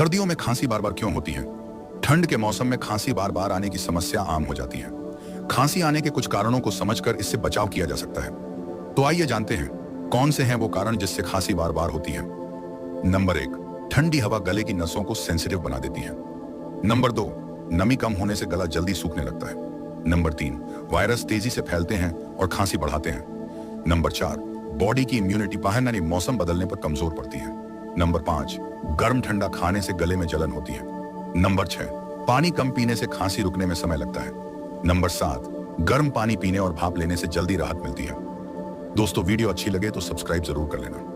सर्दियों में खांसी बार बार क्यों होती है? ठंड के मौसम में खांसी बार बार आने की समस्या आम हो जाती है। खांसी आने के कुछ कारणों को समझकर इससे बचाव किया जा सकता है। तो आइए जानते हैं कौन से हैं वो कारण जिससे खांसी बार बार होती है। नंबर 1, ठंडी हवा गले की नसों को सेंसिटिव बना देती है। नंबर 2, नमी कम होने से गला जल्दी सूखने लगता है। नंबर 3, वायरस तेजी से फैलते हैं और खांसी बढ़ाते हैं। नंबर 4, बॉडी की इम्यूनिटी यानी मौसम बदलने पर कमजोर पड़ती है। नंबर 5, गर्म ठंडा खाने से गले में जलन होती है। नंबर 6, पानी कम पीने से खांसी रुकने में समय लगता है। नंबर 7, गर्म पानी पीने और भाप लेने से जल्दी राहत मिलती है। दोस्तों, वीडियो अच्छी लगे तो सब्सक्राइब जरूर कर लेना।